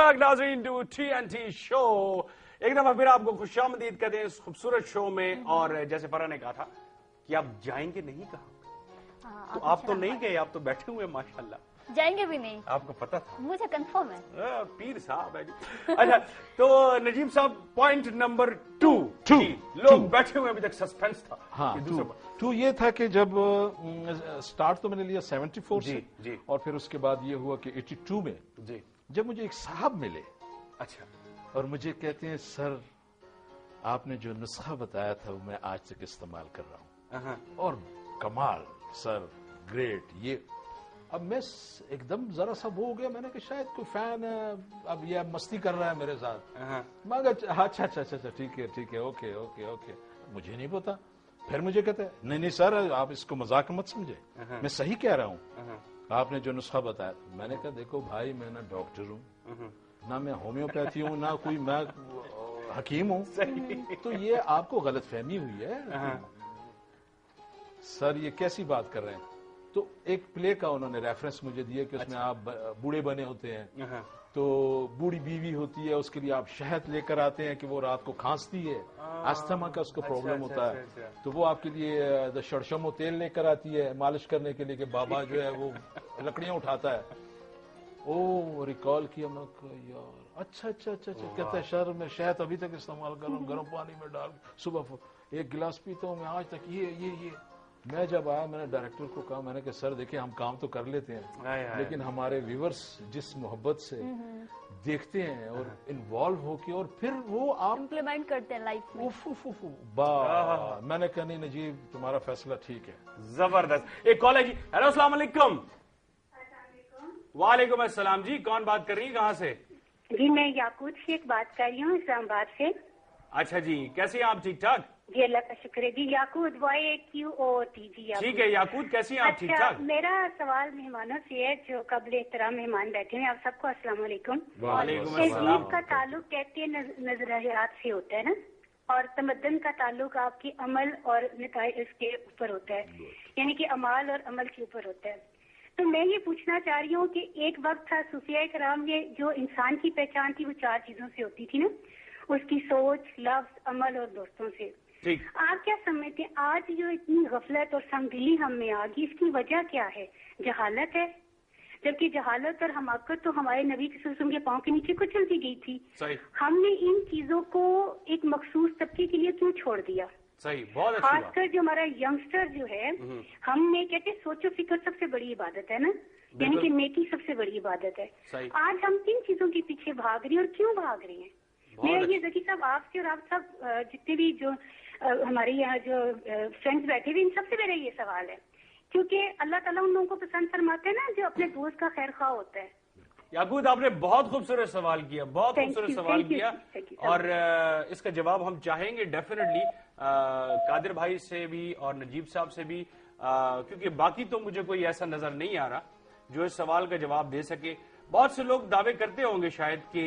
Back नाज़रीन to TNT show. एक दफा फिर आपको खुशामदीद कहते हैं इस खूबसूरत शो में। और जैसे फरा ने कहा था कि आप जाएंगे नहीं कहा, तो आप तो नहीं गए, आप तो बैठे हुए माशाल्लाह। जाएंगे भी नहीं, आपको पता था? मुझे कंफर्म है। पीर साहब है जी। अच्छा, तो नजीब साहब पॉइंट नंबर 2 लोग बैठे हुए, अभी तक सस्पेंस था। हाँ, टू ये था कि जब स्टार्ट तो मैंने लिया 74 से जी। और फिर उसके बाद ये हुआ कि 82 में जी जब मुझे एक साहब मिले। अच्छा। और मुझे कहते हैं सर आपने जो नुस्खा बताया था वो मैं आज तक इस्तेमाल कर रहा हूँ और कमाल सर, ग्रेट। ये अब मैं एकदम जरा सा वो हो गया, मैंने कहा शायद कोई फैन है, अब ये मस्ती कर रहा है मेरे साथ। मैं अच्छा ठीक है, ओके। मुझे नहीं पता। फिर मुझे कहते हैं नहीं सर आप इसको मजाक मत समझे, मैं सही कह रहा हूँ, आपने जो नुस्खा बताया। मैंने कहा देखो भाई मैं ना डॉक्टर हूँ, ना मैं होम्योपैथी हूँ, ना कोई मैं हकीम हूँ, तो ये आपको गलतफहमी हुई है। सर ये कैसी बात कर रहे हैं? तो एक प्ले का उन्होंने रेफरेंस मुझे दिया कि उसमें आप बूढ़े बने होते हैं, तो बूढ़ी बीवी होती है, उसके लिए आप शहद लेकर आते हैं कि वो रात को खांसती है, अस्थमा का उसको प्रॉब्लम होता है, तो वो आपके लिए शड़शमो तेल लेकर आती है मालिश करने के लिए कि बाबा जो है वो लकड़ियां उठाता है। ओ रिकॉल किया, मैं यार अच्छा कहता है सर मैं शहद अभी तक इस्तेमाल कर रहा हूँ, गर्म पानी में डाल सुबह एक गिलास पीता हूँ मैं आज तक। ये मैं जब आया मैंने डायरेक्टर को कहा, मैंने कहा सर देखिए हम काम तो कर लेते हैं लेकिन हमारे व्यूवर्स जिस मोहब्बत से देखते हैं और इन्वॉल्व होके और फिर वो आप इम्प्लीमेंट करते हैं लाइफ में। मैंने कहा नहीं नजीब तुम्हारा फैसला ठीक है। जबरदस्त। एक कॉल है जी। हेलो अस्सलाम वालेकुम। वालेकुम अस्सलाम जी, कौन बात कर रही है, कहाँ से? जी मैं याकूत शेख बात कर रही हूँ, इस्लामाबाद से। अच्छा जी, कैसी हैं आप? ठीक ठाक जी अल्लाह का शुक्र है जी। याकूत YAQOT जी। ठीक है याकूत, कैसी हैं आप? ठीक ठाक। मेरा सवाल मेहमानों से है जो काबिल एहतराम मेहमान बैठे हैं, आप सबको अस्सलाम वालेकुम। वालेकुम तहजीब का ताल्लुक कहते हैं नजरियात से होता है ना, और तमद्दन का ताल्लुक आपकी अमल और नताइज इसके ऊपर होता है, यानी कि अमाल और अमल के ऊपर होता है। तो मैं ये पूछना चाह रही हूँ कि एक वक्त था सूफिया कराम में जो इंसान की पहचान थी वो 4 चीजों से होती थी ना, उसकी सोच, लफ्ज, अमल और दोस्तों से। आप क्या समझते हैं आज जो इतनी गफलत और संगदिली हम में आ गई, इसकी वजह क्या है? जहालत है, जबकि जहालत और हमाकत तो हमारे नबी के पांव के नीचे को चलती गई थी। हमने इन चीजों को एक मखसूस तबके के लिए क्यों छोड़ दिया? सही, बहुत अच्छी बात। खासकर जो हमारा यंगस्टर जो है, हमने कहते सोचो फिक्र सबसे बड़ी इबादत है ना, यानी कि नेकी सबसे बड़ी इबादत है। आज हम किन चीजों के पीछे भाग रहे हैं और क्यों भाग रहे हैं? मेरा ये ज़की साहब आपसे और आप सब जितने भी जो हमारे यहाँ जो फ्रेंड्स बैठे हुए, इन सबसे मेरा ये सवाल है, क्योंकि अल्लाह ताला उन लोगों को पसंद फरमाते हैं ना जो अपने दोस्त का खैर खा होता है। याकूत आपने बहुत खूबसूरत सवाल किया, बहुत खूबसूरत सवाल किया, और इसका जवाब हम चाहेंगे डेफिनेटली कादिर भाई से भी और नजीब साहब से भी, क्योंकि बाकी तो मुझे कोई ऐसा नजर नहीं आ रहा जो इस सवाल का जवाब दे सके। बहुत से लोग दावे करते होंगे शायद कि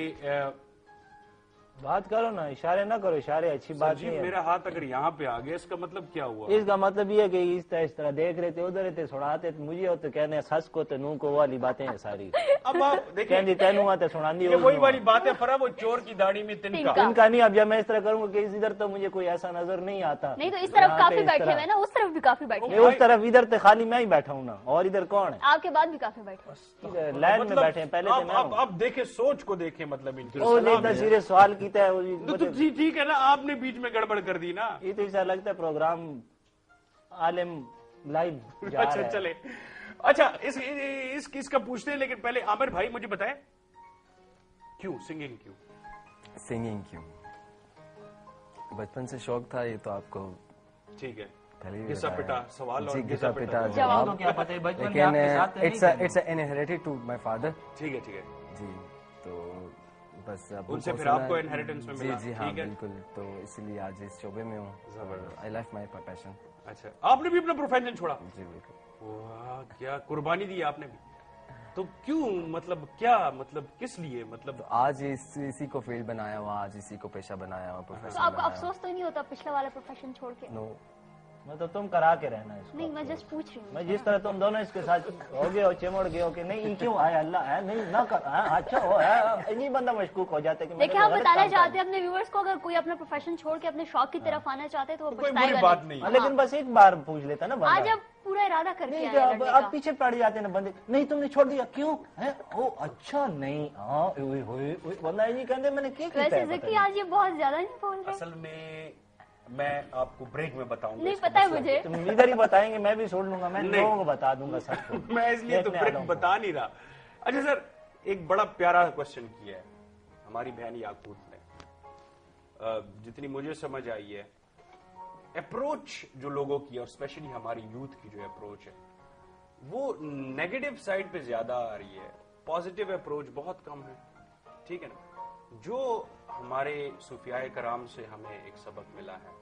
बात करो ना, इशारे ना करो, इशारे अच्छी बात नहीं है। मेरा हाथ अगर यहाँ पे आ गया इसका मतलब क्या हुआ? इसका मतलब ये है कि इस तरह देख रहे थे, उधर रहते सुनाते मुझे होते कहने सस को तो नू को वाली बातें हैं सारी। अब आप देखिए तेनू आते सुना दी वही वाली बात है फरा, वो चोर की दाढ़ी में तिनका नहीं। अब जब मैं इस तरह करूंगा कि इधर तो मुझे कोई ऐसा नजर नहीं आता। नहीं तो इस तरफ काफी बैठे हुए ना, उस तरफ भी काफी बैठे, उस तरफ इधर तो खाली मैं ही बैठा हूँ ना, और इधर कौन है? आपके बाद भी काफी बैठे, लाइन में बैठे हैं पहले। अब देखे सोच को देखे, मतलब इतना सीरियस सवाल कीता है। ठीक है ना, आपने बीच में गड़बड़ कर दी ना। ये तो ऐसा लगता है प्रोग्राम आलिम लाइव जा रहा है। चले अच्छा इसका पूछते हैं, लेकिन पहले आमिर भाई मुझे बताएं क्यों सिंगिंग क्यों? बचपन से शौक था, ये तो आपको ठीक है पहले घिसा पिटा सवाल और घिसा पिटा जवाब तो क्या पता है बचपन में आपके साथ। It's inherited to my father. ठीक है जी, तो बस अब उनसे फिर आपको इनहेरिटेंस में मिला। जी हाँ बिल्कुल, तो इसलिए आज इस शोबे में हूँ। I like my passion. अच्छा, आपने भी अपना प्रोफेशन छोड़ा? जी बिल्कुल। वाह, क्या कुर्बानी दी आपने भी। तो क्यों, मतलब क्या, मतलब किस लिए, मतलब तो आज इसी को फील्ड बनाया हुआ, आज इसी को पेशा बनाया हुआ, प्रोफेशन। तो आपको अफसोस तो नहीं होता पिछला वाला प्रोफेशन छोड़ के? नो, میں تو تم کرا کے رہنا اس کو. نہیں میں جسٹ پوچھ رہی ہوں. میں جس طرح تم دونوں اس کے ساتھ ہو گئے ہو چمڑ گئے ہو کہ نہیں کیوں آیا اللہ ہے نہیں نہ کر اچھا ہو نہیں بندہ مشکوک ہو جاتا ہے کہ دیکھیں ہم بتانا چاہتے ہیں اپنے ویورز کو اگر کوئی اپنا پروفیشن چھوڑ کے اپنے شوق کی طرف آنا چاہتے ہیں تو وہ پچھتائے گا بات نہیں. لیکن بس ایک بار پوچھ لیتا نا آج بندہ. اب پورا ارادہ کر کے نہیں اب پیچھے پڑ جاتے ہیں نا بندے. نہیں تم نے چھوڑ دیا کیوں ہے او اچھا نہیں ہاں بندہ یہ کہتے میں نے کیا ویسے ذکی آج یہ بہت زیادہ نہیں بول رہے. اصل میں آپ کو بریک میں بتاؤں گا. نہیں پتا ہے مجھے. تم ادھر ہی بتائیں گے میں بھی سن لوں گا میں لوگوں کو بتا دوں گا سب کو. میں اس لیے تو بریک بتا نہیں رہا. اچھا سر ایک بڑا پیارا کوشچن کیا ہے ہماری بہن یاقوت نے. جتنی مجھے سمجھ آئی ہے اپروچ جو لوگوں کی اور اسپیشلی ہماری یوتھ کی جو اپروچ ہے وہ نیگیٹو سائڈ پہ زیادہ آ رہی ہے. پازیٹیو اپروچ بہت کم ہے. ٹھیک ہے نا. جو ہمارے صوفیاء کرام سے ہمیں ایک سبق ملا ہے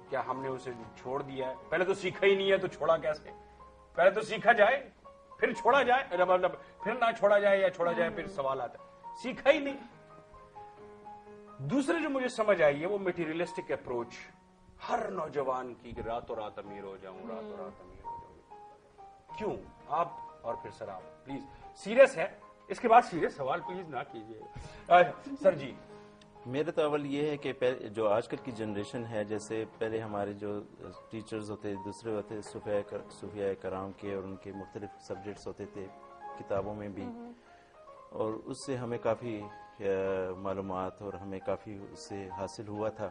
کیا ہم نے اسے چھوڑ دیا ہے؟ پہلے تو سیکھا ہی نہیں ہے تو چھوڑا کیسے؟ پہلے تو سیکھا جائے پھر چھوڑا جائے مطلب پھر نہ چھوڑا جائے یا چھوڑا جائے پھر سوال آتا ہے. سیکھا ہی نہیں. دوسرے جو مجھے سمجھ آئی ہے وہ میٹیریلسٹک اپروچ ہر نوجوان کی کہ راتوں رات امیر ہو جاؤں راتوں رات امیر ہو جاؤں. کیوں آپ اور پھر سر آپ پلیز سیریس ہے اس کے بعد سیریس سوال پلیز نہ کیجیے. سر جی میرا تو اول یہ ہے کہ جو آج کل کی جنریشن ہے جیسے پہلے ہمارے جو ٹیچرز ہوتے دوسرے ہوتے صوفیاء کرام کے اور ان کے مختلف سبجیکٹس ہوتے تھے کتابوں میں بھی اور اس سے ہمیں کافی معلومات اور ہمیں کافی اس سے حاصل ہوا تھا.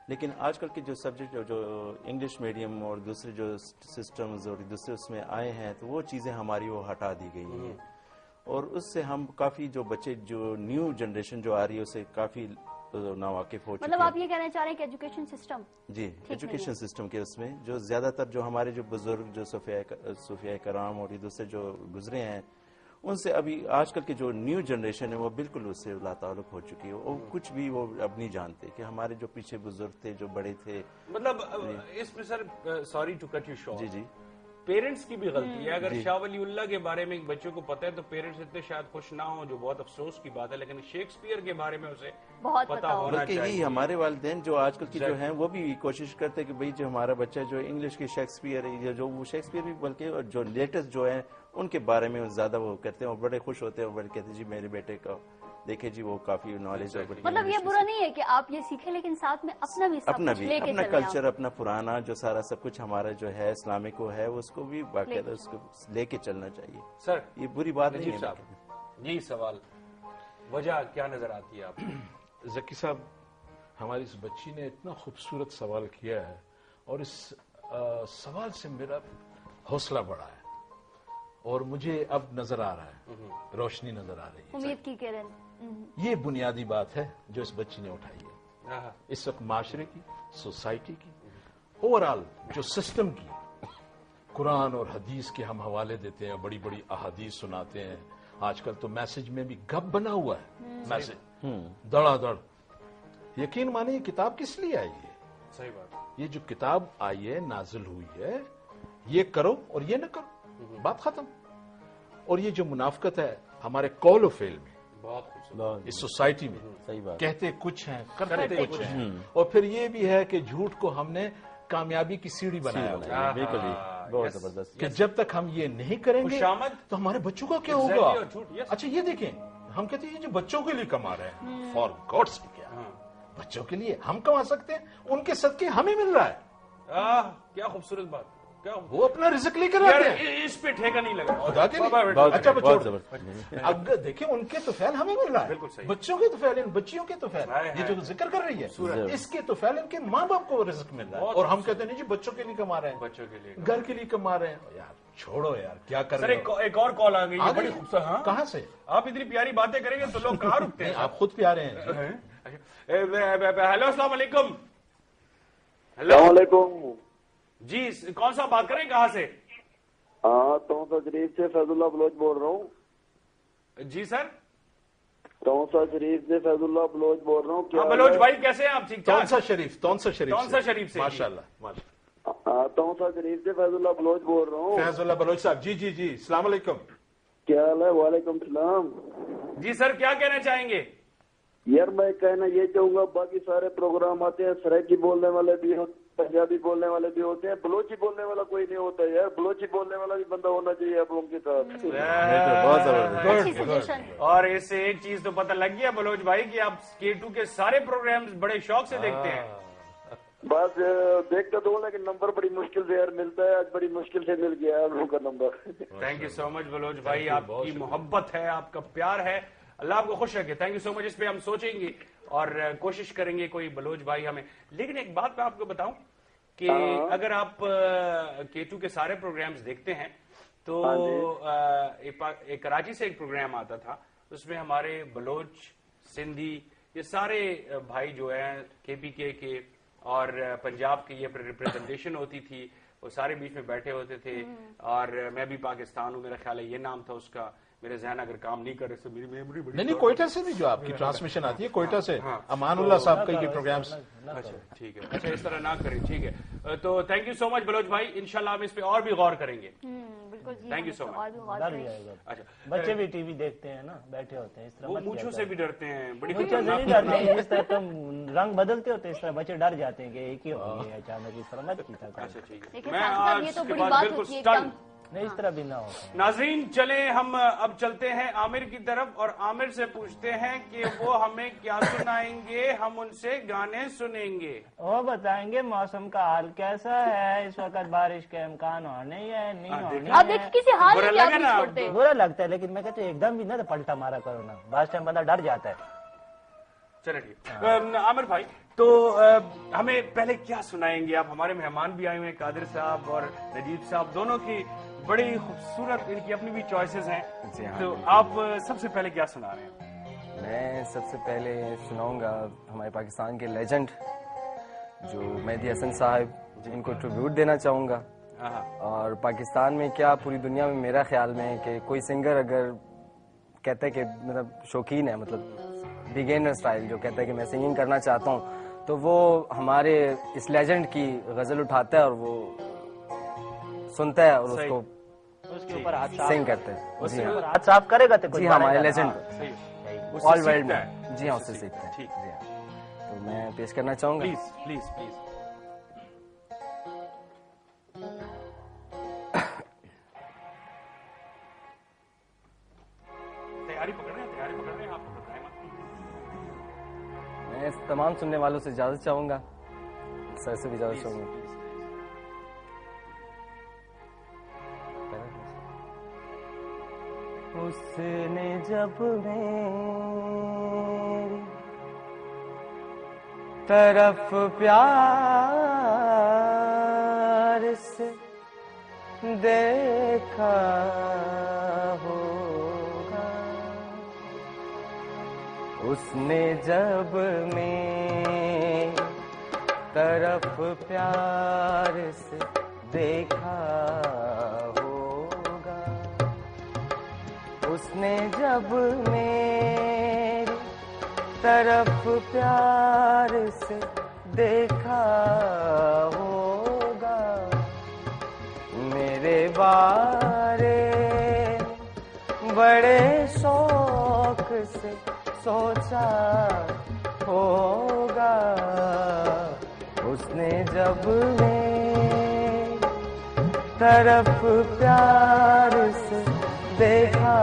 لیکن آج کل کے جو سبجیکٹ جو انگلش میڈیم اور دوسرے جو سسٹمز اور دوسرے اس میں آئے ہیں تو وہ چیزیں ہماری وہ ہٹا دی گئی ہیں اور اس سے ہم کافی جو بچے جو نیو جنریشن جو آ رہی ہے اسے کافی ناواقف ہو چکے ہیں. مطلب آپ یہ کہنا چاہ رہے ہیں کہ ایجوکیشن سسٹم جی ایجوکیشن سسٹم کے اس میں جو زیادہ تر جو ہمارے جو بزرگ جو صوفیاء کرام اور دوسرے جو گزرے ہیں ان سے ابھی آج کل کی جو نیو جنریشن ہے وہ بالکل اس سے لا تعلق ہو چکی ہے. وہ کچھ بھی وہ اب نہیں جانتے کہ ہمارے جو پیچھے بزرگ تھے جو بڑے تھے. مطلب اس میں sir sorry to cut you short. جی پیرنٹس کی بھی غلطی ہے. اگر شاہ ولی اللہ کے بارے میں بچوں کو پتہ ہے تو پیرنٹس اتنے شاید خوش نہ ہوں جو بہت افسوس کی بات ہے. لیکن شیکسپیئر کے بارے میں اسے پتہ ہونا چاہیے. یہی ہمارے والدین جو آج کل کی جو ہیں وہ بھی کوشش کرتے کہ بھئی جو ہمارا بچہ جو انگلش کی شیکسپیئر جو وہ شیکسپیئر بھی بلکہ جو لیٹسٹ جو ہیں ان کے بارے میں زیادہ وہ کرتے ہیں اور بڑے خوش ہوتے ہیں اور بڑے کہتے ہیں جی میرے بیٹے کا دیکھیں جی وہ کافی نالج ہے. مطلب یہ برا نہیں ہے کہ آپ یہ سیکھیں لیکن ساتھ میں اپنا بھی اپنا کلچر اپنا پرانا جو سارا سب کچھ ہمارا جو ہے اسلامک وہ ہے اس کو بھی باقاعدہ اس کو لے کے چلنا چاہیے. سر یہ بری بات نہیں ہے. یہی سوال وجہ کیا نظر آتی ہے آپ ذکی صاحب؟ ہماری اس بچی نے اتنا خوبصورت سوال کیا ہے اور اس سوال سے میرا حوصلہ بڑھا ہے اور مجھے اب نظر آ رہا ہے روشنی نظر آ رہی ہے. امید کی کرن یہ بنیادی بات ہے جو اس بچی نے اٹھائی ہے. اس وقت معاشرے کی سوسائٹی کی اوور آل جو سسٹم کی قرآن اور حدیث کے ہم حوالے دیتے ہیں بڑی بڑی احادیث سناتے ہیں. آج کل تو میسج میں بھی گپ بنا ہوا ہے میسج دڑا دڑ. یقین مانے یہ کتاب کس لیے آئی ہے؟ صحیح بات. یہ جو کتاب آئی ہے نازل ہوئی ہے یہ کرو اور یہ نہ کرو بات ختم. اور یہ جو منافقت ہے ہمارے قول و فعل میں بہت اس سوسائٹی میں صحیح بات. کہتے کچھ ہیں کرتے کچھ ہیں. اور پھر یہ بھی ہے کہ جھوٹ کو ہم نے کامیابی کی سیڑھی بنایا ہوا ہے. بالکل بہت زبردست. کہ جب تک ہم یہ نہیں کریں گے تو ہمارے بچوں کا کیا ہوگا؟ اچھا یہ دیکھیں ہم کہتے ہیں یہ جو بچوں کے لیے کما رہے ہیں فار گاڈ سے کیا بچوں کے لیے ہم کما سکتے ہیں ان کے صدقے ہمیں مل رہا ہے. کیا خوبصورت بات. وہ اپنا رزق لے کر آتے ہیں اس پہ ٹھیکا نہیں لگا. اچھا اب دیکھیں ان کے توفیل ہمیں مل رہا ہے بچوں کے توفیل ان بچیوں کے توفیل یہ جو ذکر کر رہی ہے اس کے توفیل ان کے ماں باپ کو رزق مل رہا ہے اور ہم کہتے ہیں نہیں جی بچوں کے لیے کما رہے ہیں بچوں کے لیے گھر کے لیے کما رہے ہیں. یار چھوڑو یار کیا کر رہے ہیں. ایک اور کال آ گئی بڑی خوبصورت. کہاں سے آپ اتنی پیاری باتیں کریں گے تو لوگ کہاں رکتے ہیں؟ آپ خود پیارے ہیں. ہیلو السلام علیکم. السلام علیکم جی کون سا بات کریں کہاں سے؟ تونسا شریف سے فیض اللہ بلوچ بول رہا ہوں. جی سر تونسا شریف سے فیض اللہ بلوچ بول رہا ہوں. کیا بلوچ بھائی کیسے ہیں آپ؟ ٹھیک ٹھاک. تونسا شریف سے ماشاء اللہ. تونسا شریف سے فیض اللہ بلوچ بول رہا ہوں. فیض اللہ بلوچ صاحب جی السلام علیکم. کیا حال ہے؟ وعلیکم السلام. جی سر کیا کہنا چاہیں گے؟ یار میں کہنا یہ چاہوں گا باقی سارے پروگرام آتے ہیں سرائکی بولنے والے بھی पंजाबी बोलने वाले भी होते हैं, बलोची बोलने वाला कोई नहीं होता यार, बलोची बोलने वाला भी बंदा होना चाहिए आप लोगों के साथ। बहुत जबरदस्त। अच्छी सजेशन। और इससे एक चीज तो पता लग गया बलोच भाई कि आप K2 के सारे प्रोग्राम्स बड़े शौक से देखते हैं। बस देखता तो हूँ, लेकिन नंबर बड़ी मुश्किल से यार मिलता है, आज बड़ी मुश्किल से मिल गया आप लोगों का number. Thank you so much Baloch भाई, आपकी मोहब्बत है, आपका प्यार है, अल्लाह आपको खुश रखे। Thank you so much. इस पे हम सोचेंगे और कोशिश करेंगे कोई बलोच भाई हमें। लेकिन एक बात मैं आपको बताऊं कि अगर आप K2 के सारे प्रोग्राम्स देखते हैं तो एक कराची से एक प्रोग्राम आता था, उसमें हमारे बलोच, सिंधी, ये सारे भाई जो हैं KPK के और पंजाब की ये रिप्रेजेंटेशन होती थी, वो सारे बीच में बैठे होते थे। और मैं भी पाकिस्तान हूँ, मेरा ख्याल है ये नाम था उसका, मेरे जहन अगर काम नहीं कर रहे तो मेरी मेमोरी बड़ी नहीं, कोयटा से भी जो आपकी ट्रांसमिशन आती है कोयटा से, अमानुल्लाह साहब के प्रोग्राम्स। अच्छा ठीक है, अच्छा इस तरह ना करें, ठीक है। तो thank you so much Baloch भाई, इंशाल्लाह हम इस पे और भी गौर करेंगे। बिल्कुल जी, थैंक यू सो मच। अच्छा, बच्चे भी टीवी देखते हैं ना, बैठे होते हैं इस तरह, वो मूंछों से भी डरते हैं, बड़ी बच्चे से नहीं डरते हैं, इस तरह तुम रंग बदलते होते इस तरह बच्चे डर जाते हैं कि एक ही होंगे अचानक, इस तरह मत कीता करो। अच्छा ठीक है, लेकिन मैं साथ साथ ये आज तो के बड़ी बाद बात बिल्कुल होती है स्टन। एकदम। नहीं, इस तरह भी ना हो। नाजरीन चले हम अब चलते हैं आमिर की तरफ और आमिर से पूछते हैं कि वो हमें क्या सुनाएंगे, हम उनसे गाने सुनेंगे। वो बताएंगे मौसम का हाल कैसा है इस वक्त, बारिश के इम्कान होने या नहीं होने। आप देखिए किसी हाल बुरा में क्या लगा ना? नहीं छोड़ते। बुरा लगता है, लेकिन मैं कहता हूँ एकदम भी ना तो पलटा मारा करो ना, बाद टाइम बंदा डर जाता है। चलो ठीक। आमिर भाई तो हमें पहले क्या सुनाएंगे आप? हमारे मेहमान भी आए हुए हैं, कादिर साहब और नजीब साहब, दोनों की बड़ी खूबसूरत, इनकी अपनी भी चॉइसेस हैं। जी हाँ, तो आप सबसे पहले क्या सुना रहे हैं? मैं सबसे पहले सुनाऊंगा हमारे पाकिस्तान के लेजेंड जो मेहदी हसन साहब, इनको ट्रिब्यूट देना चाहूँगा। और पाकिस्तान में क्या पूरी दुनिया में मेरा ख्याल में है कि कोई सिंगर अगर कहता है कि मतलब शौकीन है, मतलब बिगेनर स्टाइल जो कहता है कि मैं सिंगिंग करना चाहता हूँ, तो वो हमारे इस लेजेंड की गज़ल उठाता है और वो सुनता है और उसको उसके ऊपर हाथ सिंग करते हैं। जी हाँ, हाथ साफ करेगा तो जी हाँ, हमारे लेजेंड उससे ऑल वर्ल्ड सीखता में। है। जी हाँ, उससे सीखते हैं। ठीक। जी हाँ, तो मैं पेश करना चाहूँगा। Please please please. तैयारी पकड़ रहे हैं, आप बताएं मत। मैं तमाम सुनने वालों से इजाजत चाहूंगा, सर से भी इजाजत चाहूंगा। उसने जब मेरी तरफ प्यार से देखा होगा, उसने जब मेरी तरफ प्यार से देखा होगा, उसने जब मेरी तरफ प्यार से देखा होगा, मेरे बारे बड़े शौक से सोचा होगा, उसने जब मेरी तरफ प्यार से देखा